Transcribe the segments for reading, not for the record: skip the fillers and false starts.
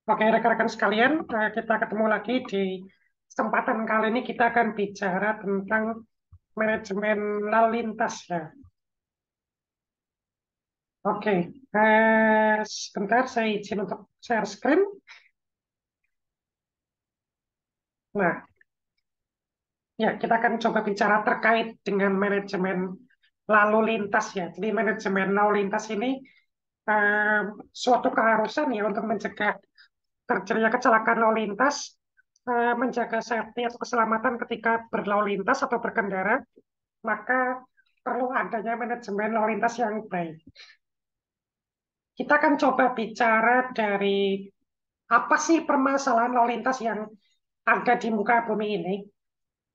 Oke, rekan-rekan sekalian, kita ketemu lagi di kesempatan kali ini kita akan bicara tentang manajemen lalu lintas ya. Oke, sebentar saya izin untuk share screen. Nah, ya kita akan coba bicara terkait dengan manajemen lalu lintas ya. Jadi manajemen lalu lintas ini eh, suatu keharusan ya untuk mencegah terjadinya kecelakaan lalu lintas, menjaga safety atau keselamatan ketika berlalu lintas atau berkendara, maka perlu adanya manajemen lalu lintas yang baik. Kita akan coba bicara dari apa sih permasalahan lalu lintas yang ada di muka bumi ini.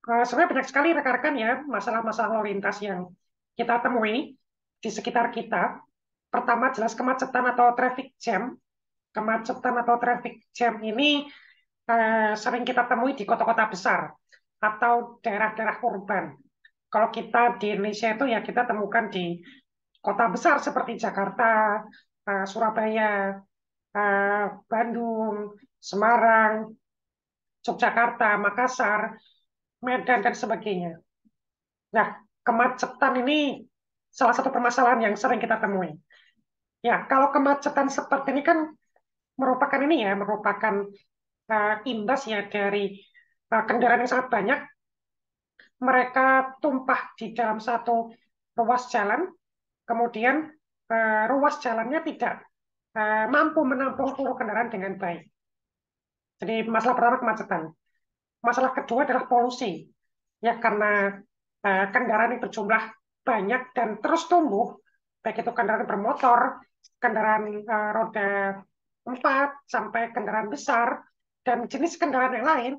Sebenarnya banyak sekali rekan-rekan ya masalah-masalah lalu lintas yang kita temui di sekitar kita. Pertama jelas kemacetan atau traffic jam. Kemacetan atau traffic jam ini sering kita temui di kota-kota besar atau daerah-daerah urban. Kalau kita di Indonesia itu ya kita temukan di kota besar seperti Jakarta, Surabaya, Bandung, Semarang, Yogyakarta, Makassar, Medan, dan sebagainya. Nah, kemacetan ini salah satu permasalahan yang sering kita temui. Ya, kalau kemacetan seperti ini kan merupakan ini ya, merupakan imbas ya dari kendaraan yang sangat banyak. Mereka tumpah di dalam satu ruas jalan, kemudian ruas jalannya tidak mampu menampung seluruh kendaraan dengan baik. Jadi masalah pertama kemacetan. Masalah kedua adalah polusi. Ya karena kendaraan yang berjumlah banyak dan terus tumbuh, baik itu kendaraan bermotor, kendaraan roda 4 sampai kendaraan besar dan jenis kendaraan yang lain,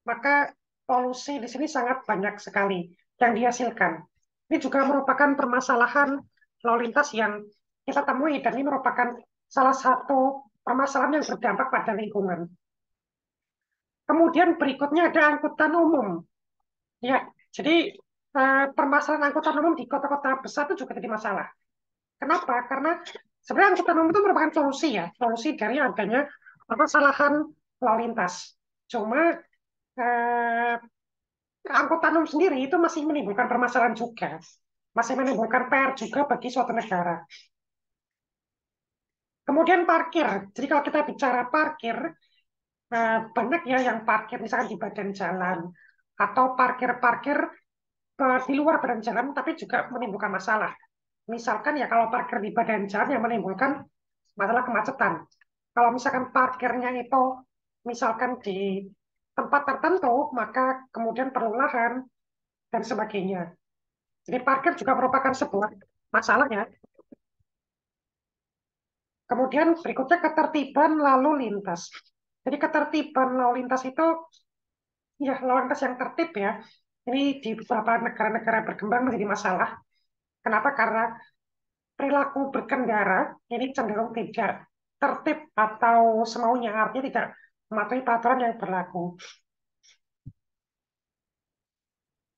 maka polusi di sini sangat banyak sekali yang dihasilkan. Ini juga merupakan permasalahan lalu lintas yang kita temui dan ini merupakan salah satu permasalahan yang berdampak pada lingkungan. Kemudian berikutnya ada angkutan umum. Ya, jadi permasalahan angkutan umum di kota-kota besar itu juga jadi masalah. Kenapa? Karena sebenarnya angkutan umum itu merupakan solusi ya, solusi dari adanya permasalahan lalu lintas. Cuma eh, angkutan umum sendiri itu masih menimbulkan permasalahan juga, masih menimbulkan PR juga bagi suatu negara. Kemudian parkir. Jadi kalau kita bicara parkir, banyak ya yang parkir misalkan di badan jalan atau parkir-parkir di luar badan jalan tapi juga menimbulkan masalah. Misalkan ya kalau parkir di badan jalan yang menimbulkan masalah kemacetan. Kalau misalkan parkirnya itu misalkan di tempat tertentu, maka kemudian perlu lahan dan sebagainya. Jadi parkir juga merupakan sebuah masalah ya. Kemudian berikutnya ketertiban lalu lintas. Jadi ketertiban lalu lintas itu ya lalu lintas yang tertib ya. Ini di beberapa negara-negara berkembang menjadi masalah. Kenapa? Karena perilaku berkendara ini cenderung tidak tertib atau semaunya, artinya tidak mematuhi peraturan yang berlaku.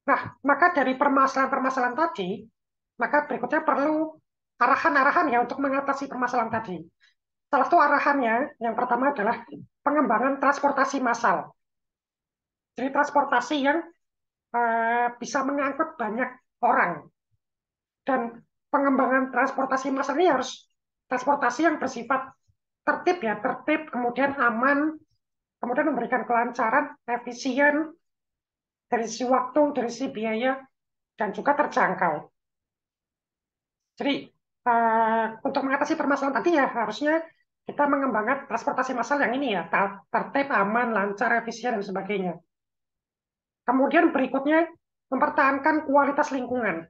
Nah, maka dari permasalahan-permasalahan tadi, maka berikutnya perlu arahan-arahan ya untuk mengatasi permasalahan tadi. Salah satu arahannya, yang pertama adalah pengembangan transportasi massal. Jadi transportasi yang bisa mengangkut banyak orang. Dan pengembangan transportasi massal ini harus transportasi yang bersifat tertib ya, tertib, kemudian aman, kemudian memberikan kelancaran, efisien, dari sisi waktu, dari sisi biaya, dan juga terjangkau. Jadi untuk mengatasi permasalahan tadi ya harusnya kita mengembangkan transportasi massal yang ini ya, tertib, aman, lancar, efisien, dan sebagainya. Kemudian berikutnya mempertahankan kualitas lingkungan.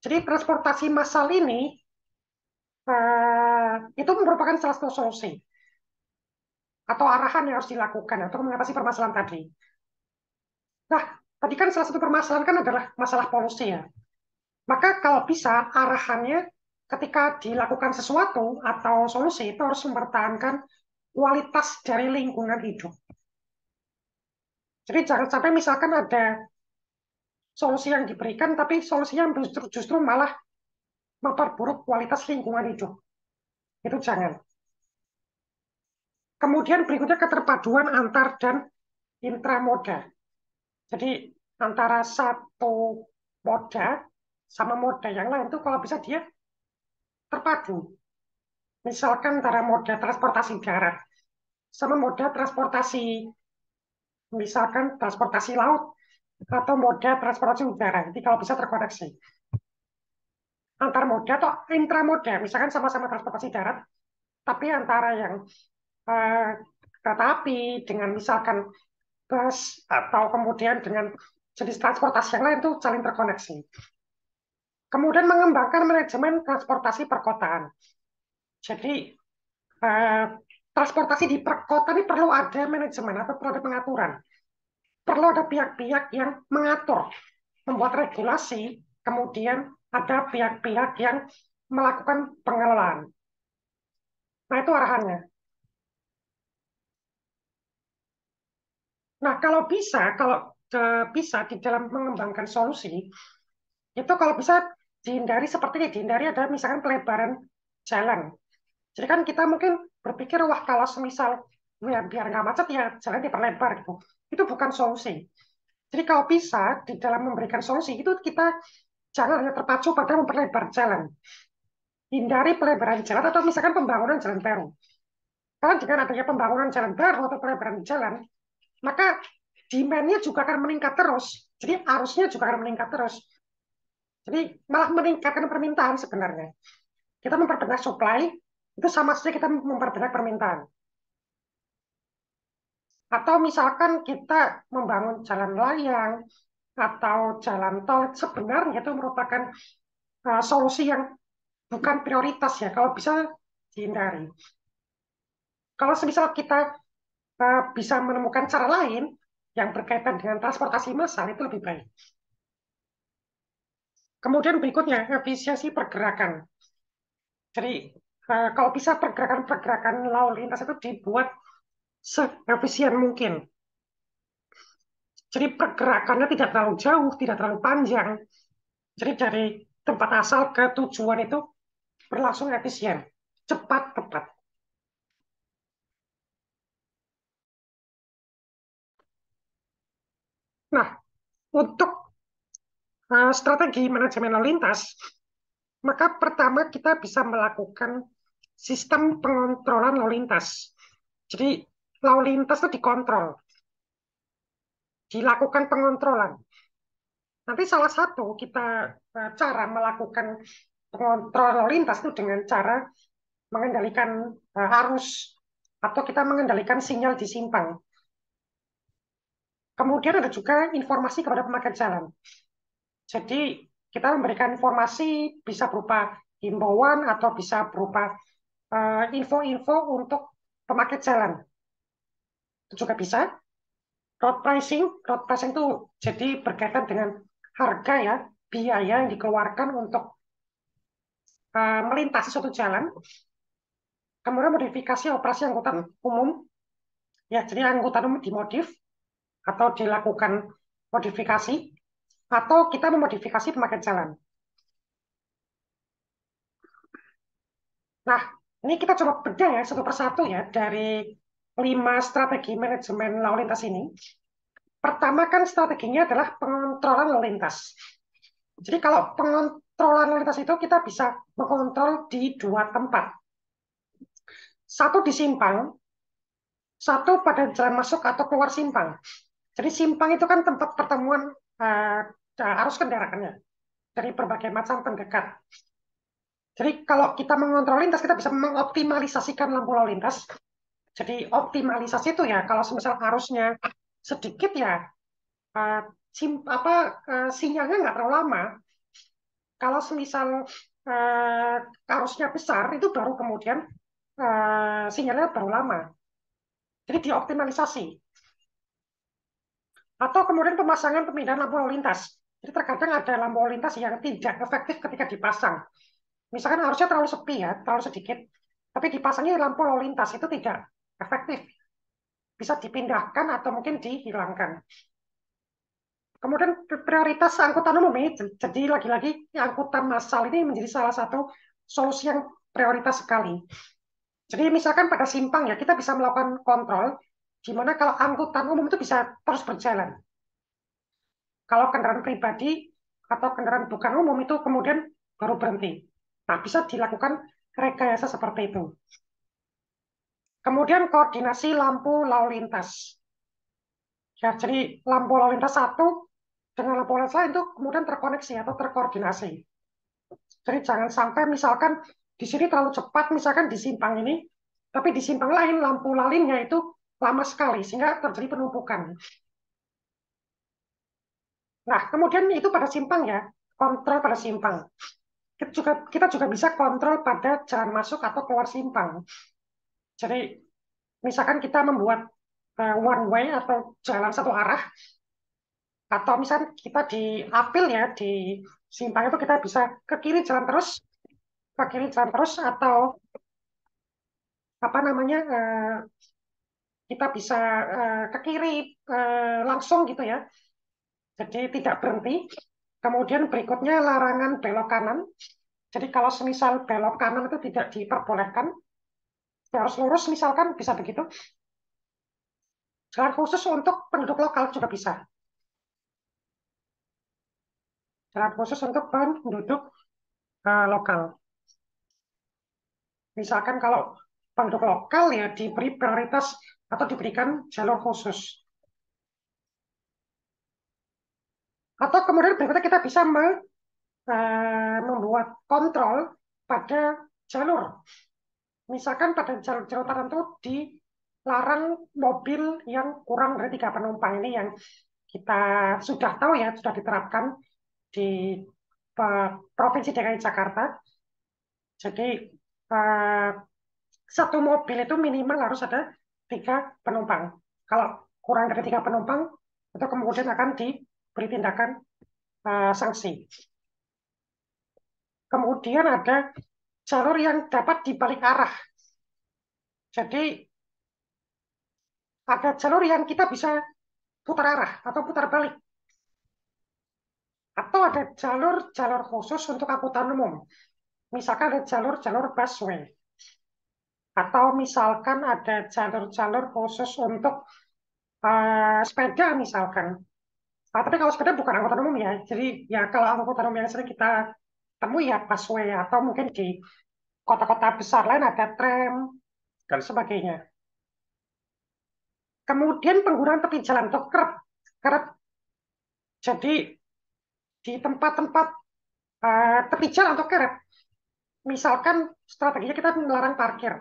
Jadi transportasi massal ini itu merupakan salah satu solusi atau arahan yang harus dilakukan untuk mengatasi permasalahan tadi. Nah, tadi kan salah satu permasalahan kan adalah masalah polusi ya. Maka kalau bisa arahannya ketika dilakukan sesuatu atau solusi itu harus mempertahankan kualitas dari lingkungan hidup. Jadi jangan sampai misalkan ada solusi yang diberikan tapi solusinya justru malah memperburuk kualitas lingkungan hidup. Itu jangan. Kemudian berikutnya keterpaduan antar dan intramoda. Jadi antara satu moda sama moda yang lain itu kalau bisa dia terpadu. Misalkan antara moda transportasi darat sama moda transportasi, misalkan transportasi laut atau moda transportasi udara. Jadi kalau bisa terkoneksi. Antar moda atau intramoda, misalkan sama-sama transportasi darat, tapi antara yang eh, kereta api dengan misalkan bus atau kemudian dengan jenis transportasi yang lain itu saling terkoneksi. Kemudian mengembangkan manajemen transportasi perkotaan. Jadi eh, transportasi di perkota ini perlu ada manajemen atau perlu ada pengaturan. Perlu ada pihak-pihak yang mengatur, membuat regulasi, kemudian ada pihak-pihak yang melakukan pengelolaan. Nah, itu arahannya. Nah, kalau bisa di dalam mengembangkan solusi, itu kalau bisa dihindari seperti ini, dihindari ada misalkan pelebaran jalan. Jadi kan kita mungkin berpikir, wah kalau semisal ya, biar nggak macet ya jalan diperlebar gitu. Itu bukan solusi. Jadi kalau bisa di dalam memberikan solusi itu kita jangan hanya terpacu pada memperlebar jalan. Hindari pelebaran jalan atau misalkan pembangunan jalan baru. Karena dengan adanya pembangunan jalan baru atau pelebaran jalan, maka demand-nya juga akan meningkat terus. Jadi arusnya juga akan meningkat terus. Jadi malah meningkatkan permintaan sebenarnya. Kita memperbanyak supply, itu sama saja kita memperbanyak permintaan. Atau misalkan kita membangun jalan layang atau jalan tol, sebenarnya itu merupakan solusi yang bukan prioritas ya, kalau bisa dihindari. Kalau semisal kita bisa menemukan cara lain yang berkaitan dengan transportasi massal, itu lebih baik. Kemudian berikutnya, efisiensi pergerakan. Jadi kalau bisa pergerakan-pergerakan lalu lintas itu dibuat seefisien mungkin. Jadi pergerakannya tidak terlalu jauh, tidak terlalu panjang. Jadi dari tempat asal ke tujuan itu berlangsung efisien, cepat, tepat. Nah, untuk strategi manajemen lalu lintas, maka pertama kita bisa melakukan sistem pengontrolan lalu lintas. Jadi lalu lintas itu dikontrol, dilakukan pengontrolan. Nanti salah satu kita cara melakukan pengontrol lalu lintas itu dengan cara mengendalikan arus atau kita mengendalikan sinyal di simpang. Kemudian ada juga informasi kepada pemakai jalan. Jadi kita memberikan informasi bisa berupa himbauan atau bisa berupa info-info untuk pemakai jalan. Itu juga bisa. Road pricing itu jadi berkaitan dengan harga ya, biaya yang dikeluarkan untuk melintasi suatu jalan. Kemudian modifikasi operasi angkutan umum, ya jadi angkutan umum dimodif atau dilakukan modifikasi, atau kita memodifikasi pemakai jalan. Nah, ini kita coba bedah ya satu persatu ya dari 5 strategi manajemen lalu lintas ini. Pertama kan strateginya adalah pengontrolan lalu lintas. Jadi kalau pengontrolan lalu lintas itu kita bisa mengontrol di dua tempat. Satu di simpang, satu pada jalan masuk atau keluar simpang. Jadi simpang itu kan tempat pertemuan arus kendaraannya dari berbagai macam pendekat. Jadi kalau kita mengontrol lintas, kita bisa mengoptimalisasikan lampu lalu lintas. Jadi optimalisasi itu ya, kalau semisal arusnya sedikit ya, uh, sinyalnya nggak terlalu lama. Kalau semisal arusnya besar, itu baru kemudian sinyalnya baru lama. Jadi dioptimalisasi. Atau kemudian pemasangan pemindahan lampu lalu lintas. Jadi terkadang ada lampu lalu lintas yang tidak efektif ketika dipasang. Misalkan harusnya terlalu sepi ya, terlalu sedikit. Tapi dipasangnya lampu lalu lintas itu tidak efektif. Bisa dipindahkan atau mungkin dihilangkan. Kemudian prioritas angkutan umum ini, jadi lagi-lagi angkutan massal ini menjadi salah satu solusi yang prioritas sekali. Jadi misalkan pada simpang ya kita bisa melakukan kontrol, di mana kalau angkutan umum itu bisa terus berjalan. Kalau kendaraan pribadi atau kendaraan bukan umum itu kemudian baru berhenti. Nah, bisa dilakukan rekayasa seperti itu. Kemudian koordinasi lampu lalu lintas. Ya, jadi lampu lalu lintas satu dengan lampu lalu lintas lain itu kemudian terkoneksi atau terkoordinasi. Jadi jangan sampai misalkan di sini terlalu cepat, misalkan di simpang ini, tapi di simpang lain lampu lalinnya itu lama sekali sehingga terjadi penumpukan. Nah, kemudian itu pada simpang ya, kontrol pada simpang. Kita juga bisa kontrol pada jalan masuk atau keluar simpang. Jadi misalkan kita membuat one way atau jalan satu arah, atau misalkan kita di apil ya di simpang itu kita bisa ke kiri jalan terus, ke kiri jalan terus, atau apa namanya kita bisa ke kiri langsung gitu ya. Jadi tidak berhenti. Kemudian berikutnya larangan belok kanan. Jadi kalau semisal belok kanan itu tidak diperbolehkan, ya harus lurus misalkan bisa begitu. Jalan khusus untuk penduduk lokal juga bisa. Jalan khusus untuk penduduk lokal. Misalkan kalau penduduk lokal ya diberi prioritas atau diberikan jalur khusus. Atau kemudian berikutnya kita bisa membuat kontrol pada jalur. Misalkan pada jalur-jalur tertentu dilarang mobil yang kurang dari 3 penumpang ini yang kita sudah tahu ya, sudah diterapkan di Provinsi DKI Jakarta. Jadi eh, satu mobil itu minimal harus ada 3 penumpang. Kalau kurang dari 3 penumpang, itu kemudian akan diberi tindakan sanksi. Kemudian ada jalur yang dapat dibalik arah. Jadi ada jalur yang kita bisa putar arah atau putar balik. Atau ada jalur-jalur khusus untuk angkutan umum. Misalkan ada jalur-jalur busway. Atau misalkan ada jalur-jalur khusus untuk sepeda misalkan. Tapi kalau sepeda bukan angkutan umum ya. Jadi ya kalau angkutan umum yang sering kita temui ya busway atau mungkin di kota-kota besar lain ada tram dan sebagainya. Kemudian penggunaan tepi jalan atau kerap. Kerap. Jadi di tempat-tempat tepi jalan atau kerap. Misalkan strateginya kita melarang parkir.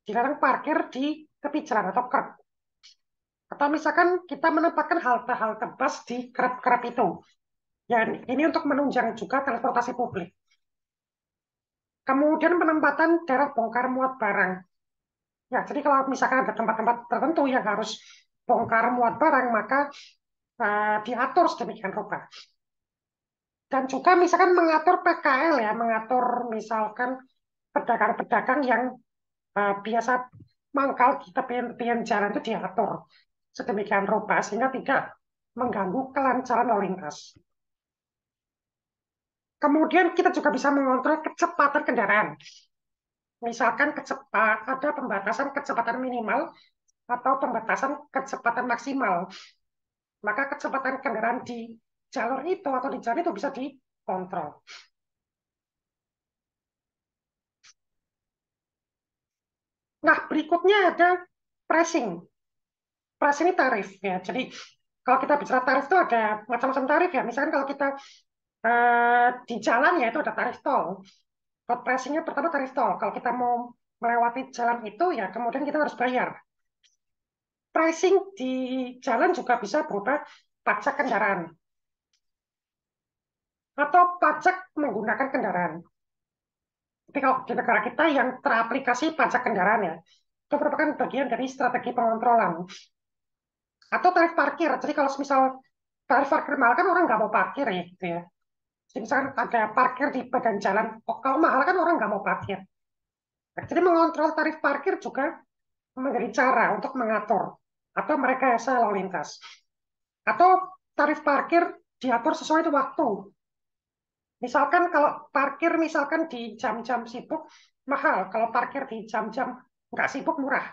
Dilarang parkir di tepi jalan atau kerap. Atau misalkan kita menempatkan halte-halte bus di kerap-kerap itu. Ya, ini untuk menunjang juga transportasi publik. Kemudian penempatan daerah bongkar muat barang. Ya, jadi kalau misalkan ada tempat-tempat tertentu yang harus bongkar muat barang, maka diatur sedemikian rupa. Dan juga misalkan mengatur PKL ya, mengatur misalkan pedagang-pedagang yang biasa mangkal di tepian-tepian jalan itu diatur sedemikian rupa sehingga tidak mengganggu kelancaran lalu lintas. Kemudian kita juga bisa mengontrol kecepatan kendaraan. Misalkan ada pembatasan kecepatan minimal atau pembatasan kecepatan maksimal. Maka kecepatan kendaraan di jalur itu atau di jalan itu bisa dikontrol. Nah, berikutnya ada pricing. Pricing ini tarif ya. Jadi kalau kita bicara tarif itu ada macam-macam tarif ya. Misalkan kalau kita di jalan ya itu ada tarif tol. Kalau pricingnya pertama tarif tol. Kalau kita mau melewati jalan itu ya kemudian kita harus bayar. Pricing di jalan juga bisa berupa pajak kendaraan atau pajak menggunakan kendaraan. Tapi kalau di negara kita yang teraplikasi pajak kendaraan ya, itu merupakan bagian dari strategi pengontrolan. Atau tarif parkir. Jadi kalau misal tarif parkir mahal kan orang nggak mau parkir ya gitu ya. Jadi misalkan ada parkir di badan jalan, oh, kalau mahal kan orang nggak mau parkir. Nah, jadi mengontrol tarif parkir juga menjadi cara untuk mengatur atau merekayasa lalu lintas. Atau tarif parkir diatur sesuai itu waktu. Misalkan kalau parkir misalkan di jam-jam sibuk, mahal. Kalau parkir di jam-jam nggak sibuk murah.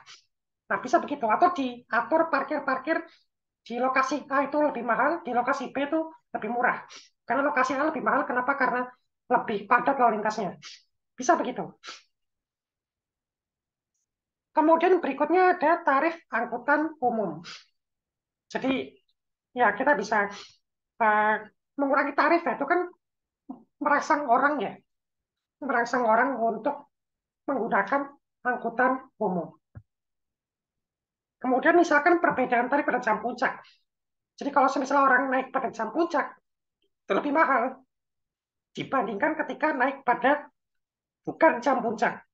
Nah, bisa begitu. Atau diatur parkir-parkir di lokasi A itu lebih mahal, di lokasi B itu lebih murah. Karena lokasi A lebih mahal, kenapa? Karena lebih padat lalu lintasnya. Bisa begitu. Kemudian berikutnya ada tarif angkutan umum. Jadi ya kita bisa uh, mengurangi tarif ya, itu kan merangsang orang ya, merangsang orang untuk menggunakan angkutan umum. Kemudian misalkan perbedaan tarif pada jam puncak. Jadi kalau misalnya orang naik pada jam puncak, itu lebih mahal dibandingkan ketika naik pada bukan jam puncak.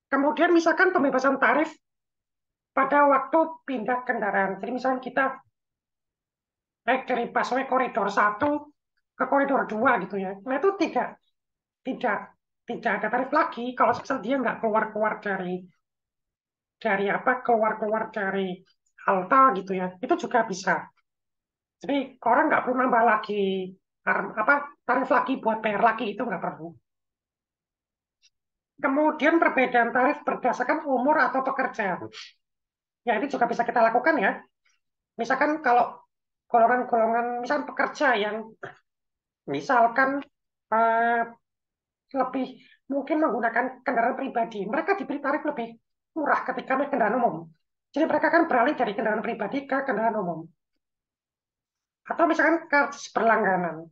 Kemudian misalkan pembebasan tarif pada waktu pindah kendaraan. Jadi misalnya kita naik dari busway koridor 1 ke koridor 2 gitu ya. Nah itu tidak tidak ada tarif lagi kalau misal dia nggak keluar-keluar dari apa keluar-keluar dari halte gitu ya. Itu juga bisa. Jadi orang nggak perlu nambah lagi apa tarif lagi buat bayar lagi itu nggak perlu. Kemudian perbedaan tarif berdasarkan umur atau pekerjaan. Ya ini juga bisa kita lakukan ya. Misalkan kalau golongan-golongan misalkan pekerja yang misalkan eh, lebih mungkin menggunakan kendaraan pribadi, mereka diberi tarif lebih murah ketika naik kendaraan umum. Jadi mereka kan beralih dari kendaraan pribadi ke kendaraan umum. Atau misalkan karcis berlangganan.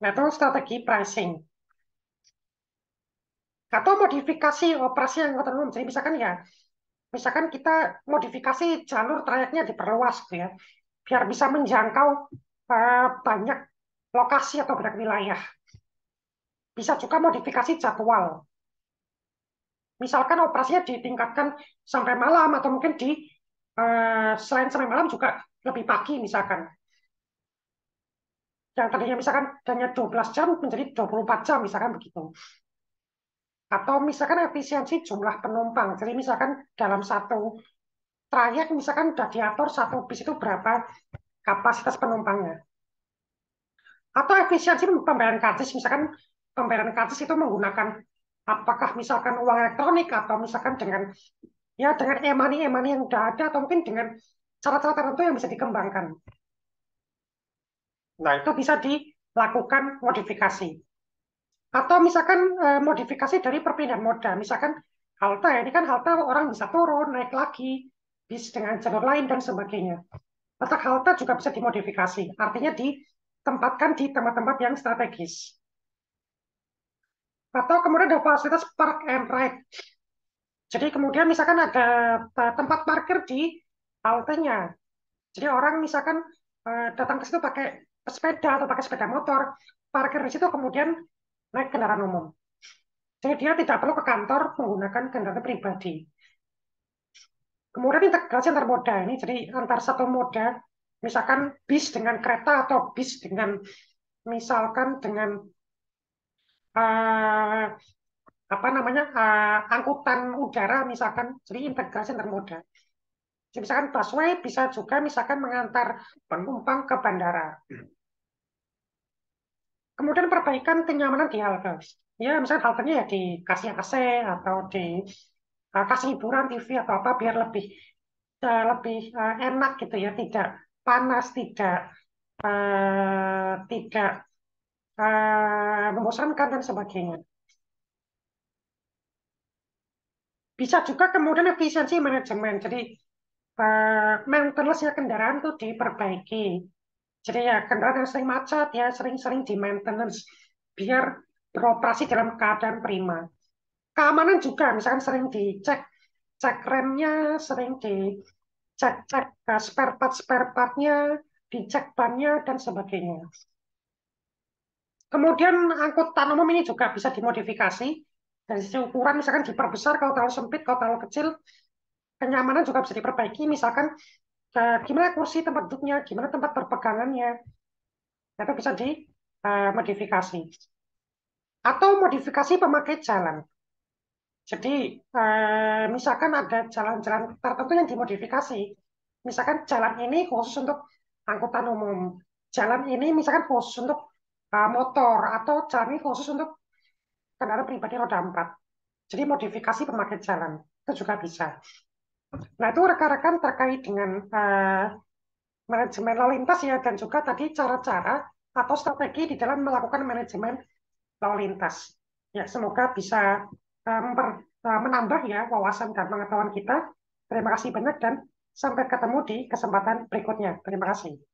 Nah, itu strategi pricing. Atau modifikasi operasi angkutan umum. Jadi misalkan kita modifikasi jalur trayeknya diperluas gitu ya, biar bisa menjangkau banyak lokasi atau banyak wilayah. Bisa juga modifikasi jadwal. Misalkan operasinya ditingkatkan sampai malam atau mungkin selain sampai malam juga lebih pagi misalkan. Yang tadinya misalkan hanya 12 jam menjadi 24 jam misalkan begitu. Atau misalkan efisiensi jumlah penumpang. Jadi misalkan dalam satu trayek misalkan sudah diatur satu bis itu berapa kapasitas penumpangnya. Atau efisiensi pembayaran karcis, misalkan pembayaran karcis itu menggunakan apakah misalkan uang elektronik atau misalkan dengan e-money yang sudah ada atau mungkin dengan cara-cara tertentu yang bisa dikembangkan. Nah, itu bisa dilakukan modifikasi. Atau misalkan modifikasi dari perpindahan moda. Misalkan halte, ini kan halte orang bisa turun, naik lagi, bis dengan jalur lain dan sebagainya. Letak halte juga bisa dimodifikasi. Artinya ditempatkan di tempat-tempat yang strategis. Atau kemudian ada fasilitas park and ride. Jadi kemudian misalkan ada tempat parkir di haltenya. Jadi orang misalkan datang ke situ pakai sepeda atau pakai sepeda motor, parkir di situ kemudian naik kendaraan umum. Jadi dia tidak perlu ke kantor menggunakan kendaraan pribadi. Kemudian integrasi antar moda ini, jadi antar satu moda, misalkan bis dengan kereta atau bis dengan misalkan dengan uh, apa namanya angkutan udara misalkan, jadi integrasi antar moda. Jadi misalkan busway bisa juga misalkan mengantar penumpang ke bandara. Kemudian perbaikan kenyamanan di halte. Ya, misalkan haltenya ya dikasih AC atau dikasih hiburan TV atau apa biar lebih enak gitu ya, tidak panas, tidak membosankan dan sebagainya. Bisa juga kemudian efisiensi manajemen. Jadi maintenance-nya kendaraan itu diperbaiki. Jadi ya kendaraan yang sering macet ya sering-sering di maintenance biar beroperasi dalam keadaan prima. Keamanan juga, misalkan sering dicek cek remnya, sering dicek-cek spare partnya, dicek bannya dan sebagainya. Kemudian angkutan umum ini juga bisa dimodifikasi dari sisi ukuran, misalkan diperbesar kalau terlalu sempit, kalau terlalu kecil. Kenyamanan juga bisa diperbaiki, misalkan gimana kursi tempat duduknya, gimana tempat berpegangannya, itu bisa dimodifikasi. Atau modifikasi pemakai jalan. Jadi misalkan ada jalan-jalan tertentu yang dimodifikasi. Misalkan jalan ini khusus untuk angkutan umum. Jalan ini misalkan khusus untuk motor atau jalan ini khusus untuk kendaraan pribadi roda 4. Jadi modifikasi pemakai jalan itu juga bisa. Nah, itu rekan-rekan terkait dengan manajemen lalu lintas ya, dan juga tadi cara-cara atau strategi di dalam melakukan manajemen lalu lintas. Ya, semoga bisa menambah ya wawasan dan pengetahuan kita. Terima kasih banyak dan sampai ketemu di kesempatan berikutnya. Terima kasih.